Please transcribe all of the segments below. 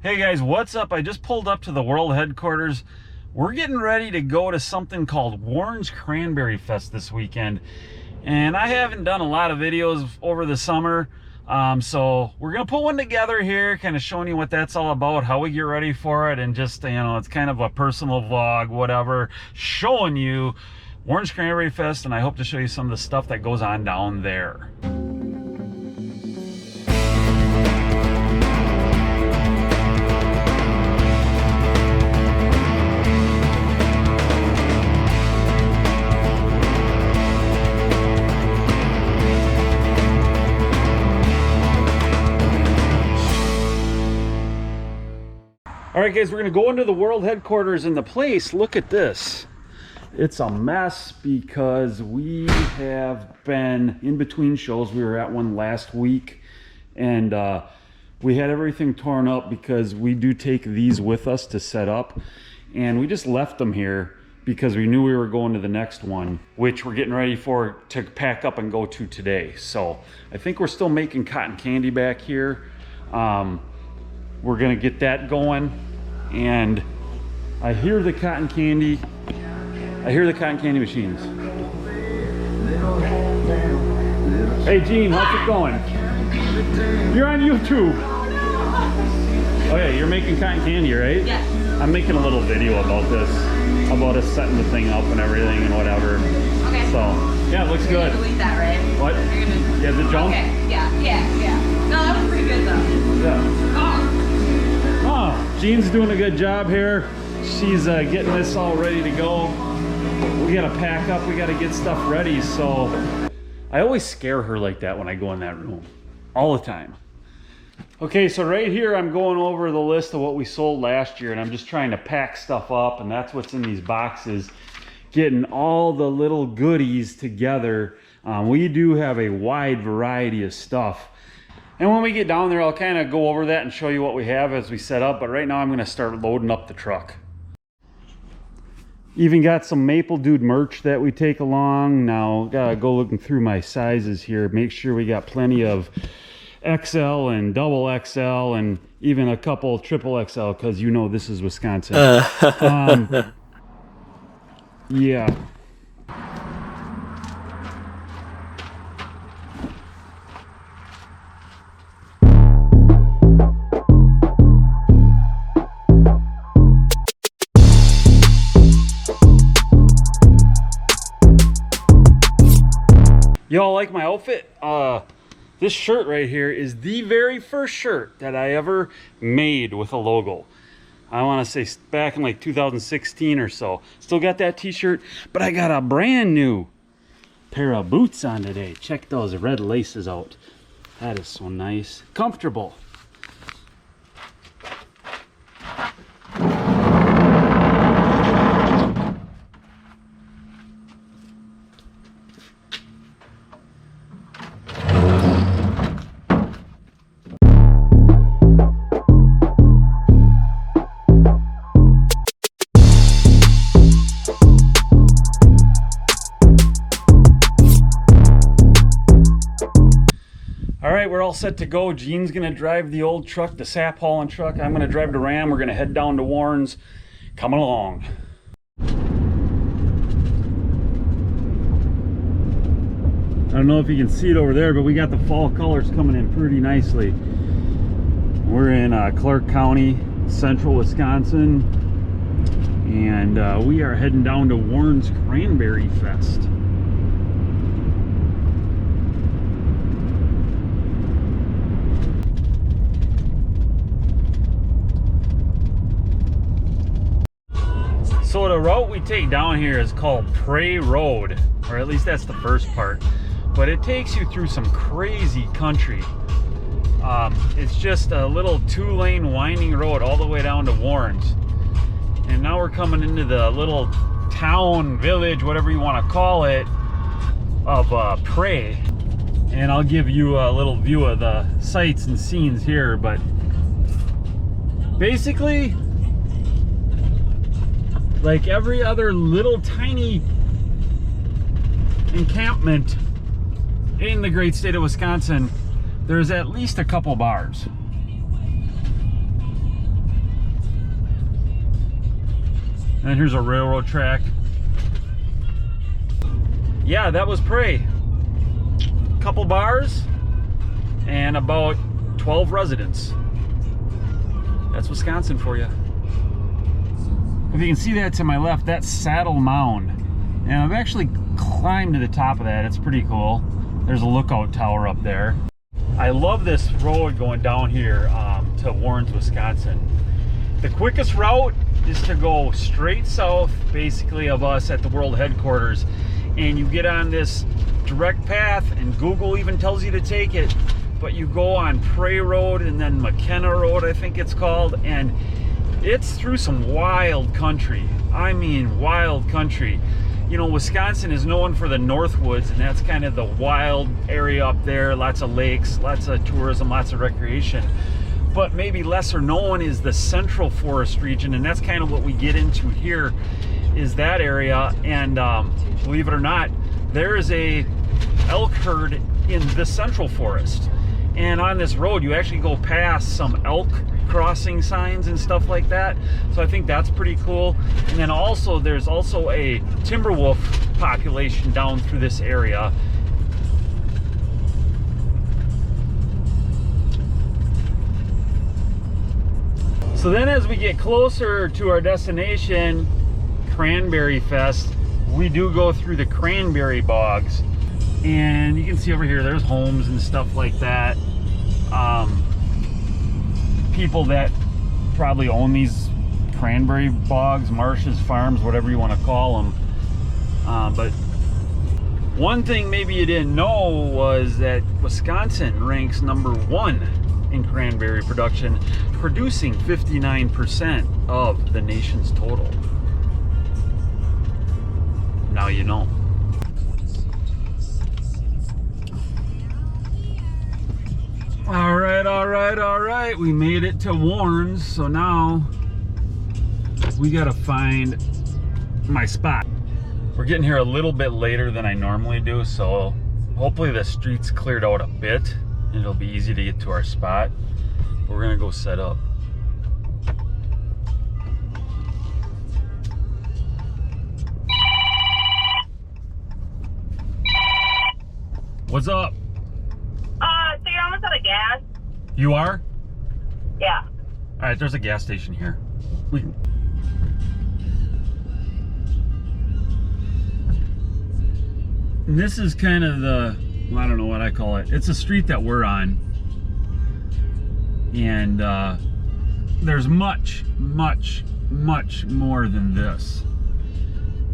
Hey guys, what's up? I just pulled up to the world headquarters. We're getting ready to go to something called Warens Cranberry Fest this weekend. And I haven't done a lot of videos over the summer. So we're going to put one together here, kind of showing you what that's all about, how we get ready for it, and just, you know, it's kind of a personal vlog, whatever, showing you Warens Cranberry Fest, and I hope to show you some of the stuff that goes on down there. All right, guys, we're going to go into the world headquarters in the place. Look at this. It's a mess because we have been in between shows. We were at one last week, and we had everything torn up because we do take these with us to set up, and we just left them here because we knew we were going to the next one, which we're getting ready to pack up and go to today. So I think we're still making cotton candy back here. We're gonna get that going, and I hear the cotton candy machines. Hey Gene, how's it going? You're on YouTube. Oh yeah, you're making cotton candy, right? Yes. I'm making a little video about this, about us setting the thing up and everything and whatever. Okay. So yeah, it looks good. Delete that, right? What? You're gonna... Yeah, the jump? Okay, yeah. No, that was pretty good though. Yeah. Oh, Jean's doing a good job here. She's getting this all ready to go. We gotta pack up, we gotta get stuff ready. So I always scare her like that when I go in that room, all the time. Okay, so right here I'm going over the list of what we sold last year, and I'm just trying to pack stuff up, and that's what's in these boxes, getting all the little goodies together. We do have a wide variety of stuff. And when we get down there, I'll kind of go over that and show you what we have as we set up. But right now I'm going to start loading up the truck. Even got some Maple Dude merch that we take along. Now, gotta go looking through my sizes here. Make sure we got plenty of XL and double XL and even a couple triple XL, because you know this is Wisconsin. Yeah. Y'all like my outfit? This shirt right here is the very first shirt that I ever made with a logo. I want to say back in like 2016 or so. Still got that t-shirt, but I got a brand new pair of boots on today. Check those red laces out. That is so nice. Comfortable. We're all set to go. Gene's gonna drive the old truck, the sap hauling truck. I'm gonna drive the Ram. We're gonna head down to Warens. Coming along. I don't know if you can see it over there, but we got the fall colors coming in pretty nicely. We're in Clark County, central Wisconsin, and we are heading down to Warens Cranberry Fest. So the route we take down here is called Prairie Road, or at least that's the first part. But it takes you through some crazy country. It's just a little 2-lane winding road all the way down to Warens. And now we're coming into the little town, village, whatever you want to call it, of Prairie. And I'll give you a little view of the sights and scenes here, but basically, like every other little tiny encampment in the great state of Wisconsin, there's at least a couple bars. And then here's a railroad track. Yeah, that was Prey. Couple bars and about 12 residents. That's Wisconsin for you. If you can see that to my left, that's Saddle Mound. And I've actually climbed to the top of that. It's pretty cool. There's a lookout tower up there. I love this road going down here to Warens, Wisconsin. The quickest route is to go straight south, basically, of us at the world headquarters. And you get on this direct path, and Google even tells you to take it. But you go on Prey Road and then McKenna Road, I think it's called. And it's through some wild country. I mean, wild country. You know, Wisconsin is known for the Northwoods, and that's kind of the wild area up there. Lots of lakes, lots of tourism, lots of recreation. But maybe lesser known is the Central Forest region, and that's kind of what we get into here, is that area. And believe it or not, there is a elk herd in the Central Forest. And on this road, you actually go past some elk crossing signs and stuff like that. So I think that's pretty cool. And then also, there's also a timber wolf population down through this area. So then as we get closer to our destination, Cranberry Fest, we do go through the cranberry bogs. And you can see over here, there's homes and stuff like that. People that probably own these cranberry bogs, marshes, farms, whatever you want to call them. But one thing maybe you didn't know was that Wisconsin ranks #1 in cranberry production, producing 59% of the nation's total. Now you know. All right. We made it to Warens, so now we gotta find my spot. We're getting here a little bit later than I normally do, so hopefully the street's cleared out a bit and it'll be easy to get to our spot. We're gonna go set up. What's up? So you're almost out of gas? You are? Yeah. All right, there's a gas station here. And this is kind of the, I don't know what I call it. It's a street that we're on. And there's much more than this.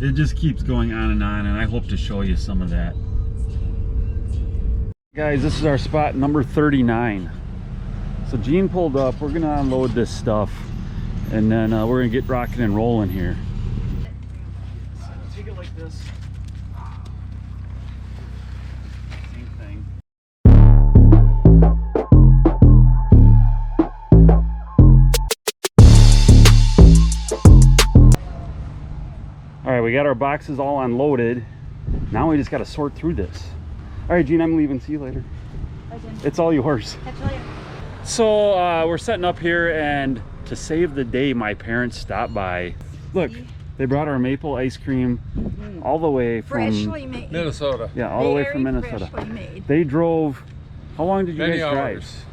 It just keeps going on, and I hope to show you some of that. Guys, this is our spot number 39. So Gene pulled up. We're gonna unload this stuff, and then we're gonna get rocking and rolling here. Take it like this. Same thing. All right, we got our boxes all unloaded. Now we just got to sort through this. All right, Gene, I'm leaving. See you later. Bye, Jen. It's all yours. Catch you later. So we're setting up here, and to save the day, my parents stopped by. Look, they brought our maple ice cream all the way from Freshly made. Minnesota. Yeah, all the way from Very Minnesota. freshly made. They drove. How long did you Many guys drive? hours.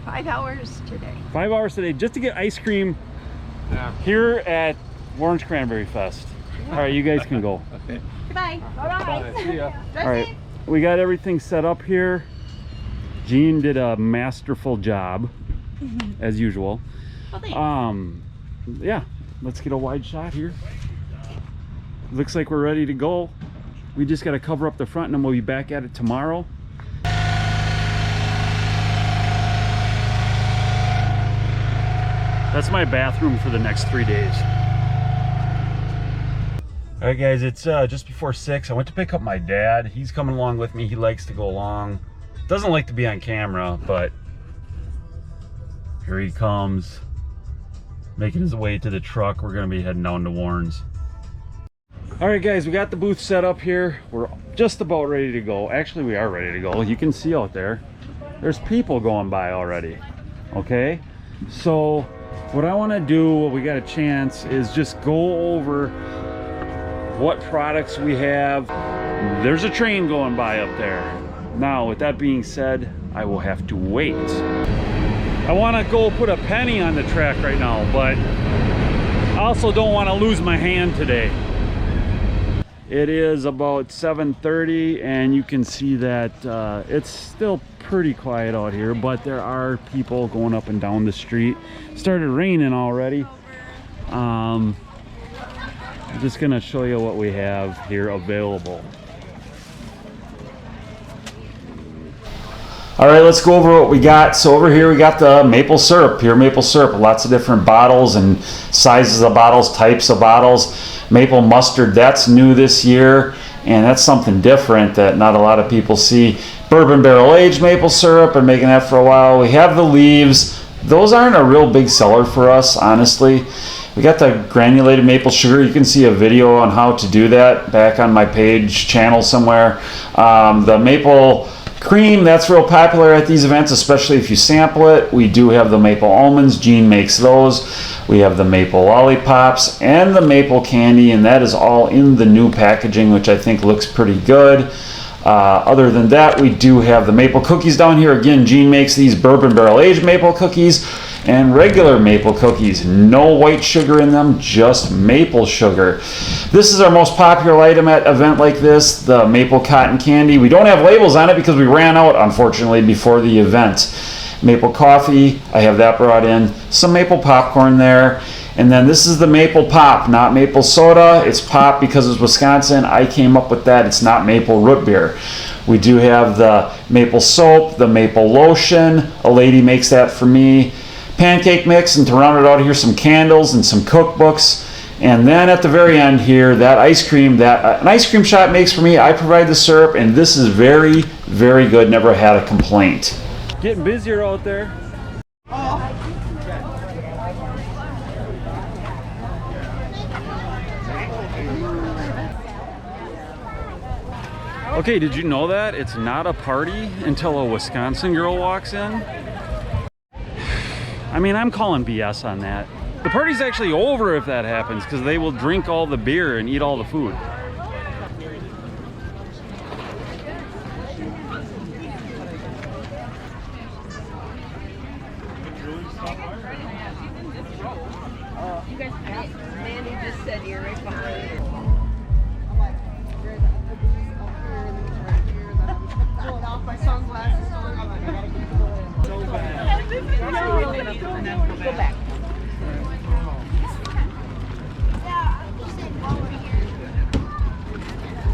5 hours today. 5 hours today just to get ice cream Yeah. here at Warens Cranberry Fest. All right, you guys can go. Goodbye. Bye-bye. Bye. See ya. All right, we got everything set up here. Gene did a masterful job, as usual. Well, thanks. Yeah, let's get a wide shot here. Looks like we're ready to go. We just got to cover up the front, and then we'll be back at it tomorrow. That's my bathroom for the next 3 days. All right, guys, it's just before 6. I went to pick up my dad. He's coming along with me. He likes to go along. Doesn't like to be on camera, but here he comes, making his way to the truck. We're gonna be heading down to Warens. All right, guys, we got the booth set up here. We're just about ready to go. Actually, we are ready to go. You can see out there, there's people going by already. Okay, so what I want to do, what we got a chance, is just go over what products we have. There's a train going by up there. Now, with that being said, I will have to wait. I want to go put a penny on the track right now, but I also don't want to lose my hand today. It is about 7:30 and you can see that it's still pretty quiet out here, but there are people going up and down the street. It started raining already. I'm just gonna show you what we have here available. All right, let's go over what we got. So over here we got the maple syrup, pure maple syrup, lots of different bottles and sizes of bottles, types of bottles. Maple mustard, that's new this year, and that's something different that not a lot of people see. Bourbon barrel aged maple syrup, been making that for a while. We have the leaves. Those aren't a real big seller for us, honestly. We got the granulated maple sugar. You can see a video on how to do that back on my page channel somewhere. The maple cream, that's real popular at these events, especially if you sample it. We do have the maple almonds. Gene makes those. We have the maple lollipops and the maple candy, and that is all in the new packaging, which I think looks pretty good. Other than that, we do have the maple cookies down here. Again, Gene makes these bourbon barrel aged maple cookies and regular maple cookies. No white sugar in them, just maple sugar. This is our most popular item at an event like this, the maple cotton candy. We don't have labels on it because we ran out, unfortunately, before the event. Maple coffee, I have that brought in. Some maple popcorn there. And then this is the maple pop, not maple soda. It's pop because it's Wisconsin. I came up with that. It's not maple root beer. We do have the maple soap, the maple lotion. A lady makes that for me. Pancake mix, and to round it out here, some candles and some cookbooks. And then at the very end here, that ice cream that an ice cream shop makes for me. I provide the syrup, and this is very, very good. Never had a complaint. Getting busier out there. Okay, did you know that it's not a party until a Wisconsin girl walks in? I mean, I'm calling BS on that. The party's actually over if that happens, because they will drink all the beer and eat all the food. Manny just said you're right behind you. Pulling off my sunglasses. Go back.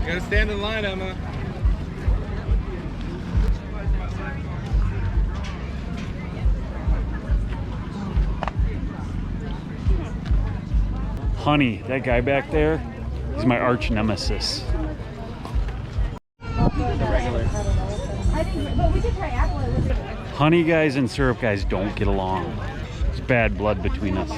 You gotta stand in line, Emma. Honey, that guy back there, he's my arch nemesis. Honey guys and syrup guys don't get along. There's bad blood between us.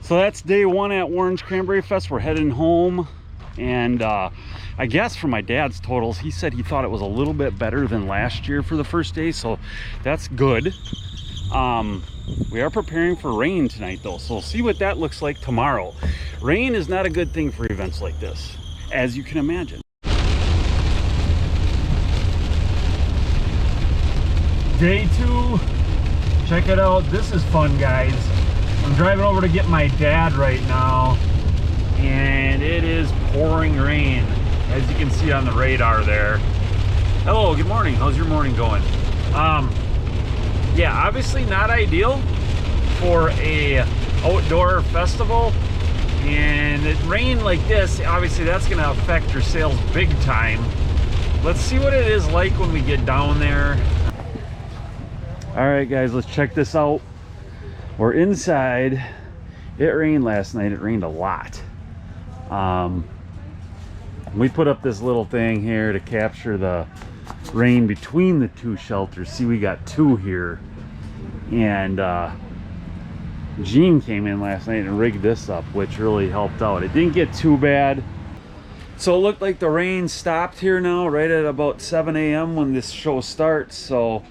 So that's day one at Warens Cranberry Fest. We're heading home, and I guess from my dad's totals, he said he thought it was a little bit better than last year for the first day, so that's good. We are preparing for rain tonight though, so we'll see what that looks like tomorrow. Rain is not a good thing for events like this, as you can imagine. Day two, check it out. This is fun, guys. I'm driving over to get my dad right now, and it is pouring rain, as you can see on the radar there. Hello, good morning. How's your morning going? Yeah, obviously not ideal for a outdoor festival, and it rain like this, obviously that's going to affect your sales big time. Let's see what it is like when we get down there. All right, guys, let's check this out. We're inside. It rained last night. It rained a lot. We put up this little thing here to capture the rain between the two shelters. See, we got two here, and Gene came in last night and rigged this up, which really helped out. It didn't get too bad. So it looked like the rain stopped here now right at about 7 a.m. when this show starts, so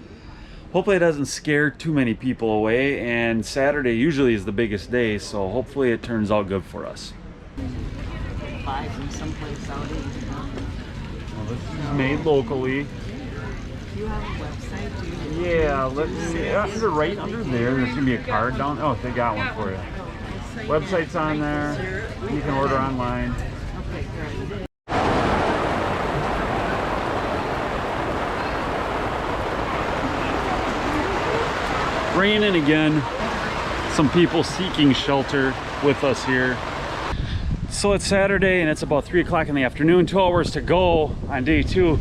hopefully it doesn't scare too many people away. And Saturday usually is the biggest day, so hopefully it turns out good for us. Buy them someplace out in. Well, this is made locally. Do you have a website? Do you? Yeah, let's see. Right under there, there's gonna be a card down. Oh, they got one for you. Website's on there. You can order online. Okay, great. Raining again. Some people seeking shelter with us here. So it's Saturday and it's about 3 o'clock in the afternoon, 2 hours to go on day 2.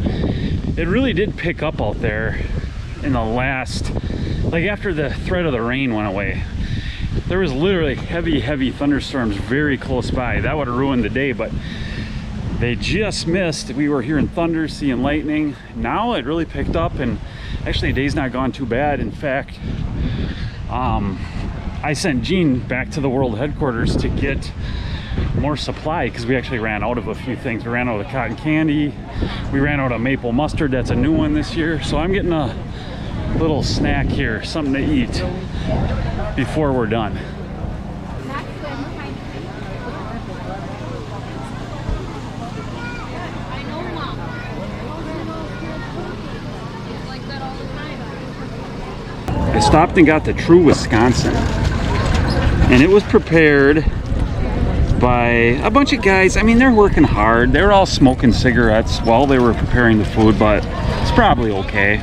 It really did pick up out there in the last, like after the threat of the rain went away. There was literally heavy thunderstorms very close by. That would have ruined the day, but they just missed. We were hearing thunder, seeing lightning. Now it really picked up, and actually the day's not gone too bad. In fact, I sent Gene back to the world headquarters to get more supply because we actually ran out of a few things. We ran out of cotton candy. We ran out of maple mustard. That's a new one this year. So I'm getting a little snack here, something to eat before we're done. I stopped and got the True Wisconsin, and it was prepared by a bunch of guys. I mean, they're working hard. They were all smoking cigarettes while they were preparing the food, but it's probably okay.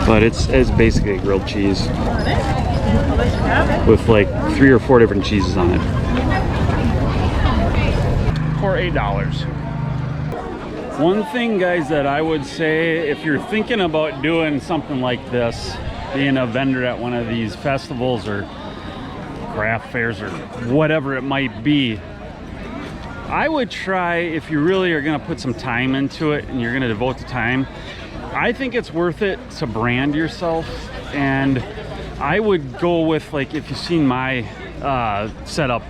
But it's basically a grilled cheese with like 3 or 4 different cheeses on it for $8. One thing, guys, that I would say, if you're thinking about doing something like this, being a vendor at one of these festivals or craft fairs or whatever it might be, I would try, if you really are going to put some time into it and you're going to devote the time, I think it's worth it to brand yourself. And I would go with, like, if you've seen my setup,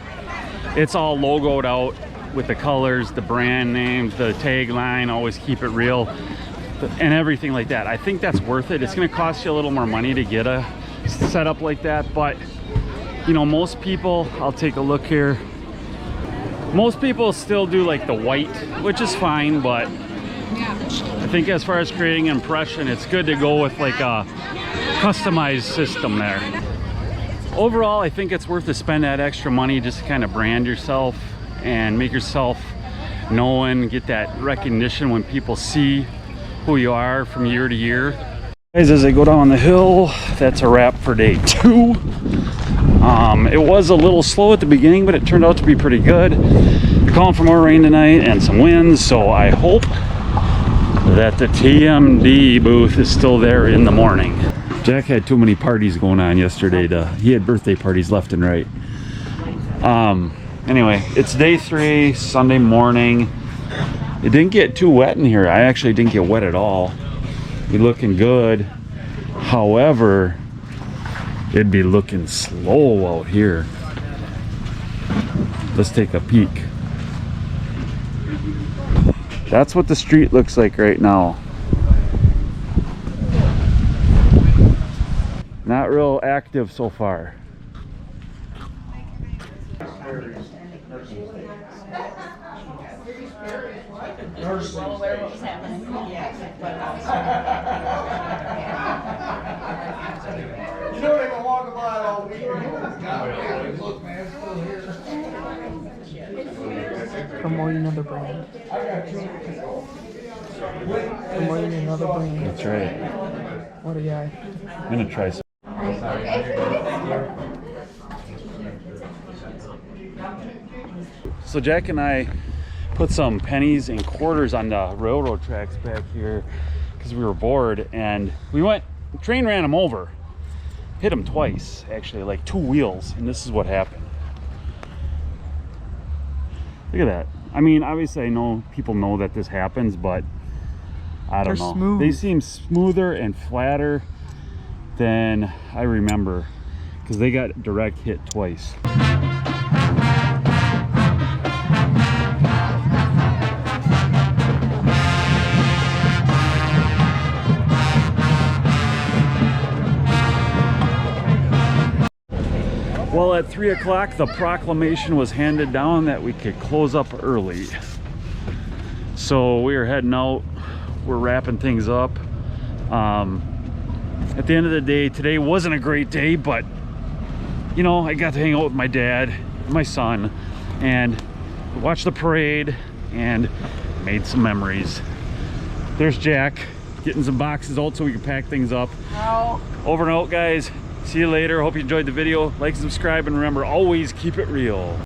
it's all logoed out with the colors, the brand names, the tagline, always keep it real, and everything like that. I think that's worth it. It's going to cost you a little more money to get a setup like that, but you know, most people, I'll take a look here, most people still do like the white, which is fine, but I think as far as creating an impression, it's good to go with like a customized system there. Overall, I think it's worth to spend that extra money just to kind of brand yourself and make yourself known, get that recognition when people see who you are from year to year. Guys, as I go down the hill, that's a wrap for day 2. It was a little slow at the beginning, but it turned out to be pretty good. We're calling for more rain tonight and some winds, so I hope that the TMD booth is still there in the morning. Jack had too many parties going on yesterday. He had birthday parties left and right. Anyway, it's day 3, Sunday morning. It didn't get too wet in here. I actually didn't get wet at all. Be looking good. However, it'd be looking slow out here. Let's take a peek. That's what the street looks like right now. Not real active so far. Well aware of what was happening. You know they've been walking by it all week. Look, man, it's still here. Promoting another brand. Promoting another brand. That's right. What a guy. I'm gonna try some. So Jack and I put some pennies and quarters on the railroad tracks back here because we were bored, and the train ran them over, hit them twice actually, like 2 wheels, and this is what happened. Look at that. I mean, obviously I know people know that this happens, but I don't They're know. smooth. They seem smoother and flatter than I remember, because they got direct hit twice. Well, at 3 o'clock, the proclamation was handed down that we could close up early. So we are heading out. We're wrapping things up. At the end of the day, today wasn't a great day, but you know, I got to hang out with my dad and my son and watch the parade and made some memories. There's Jack getting some boxes out so we can pack things up. Over and out, guys. See you later. Hope you enjoyed the video. Like, subscribe, and remember, always keep it real.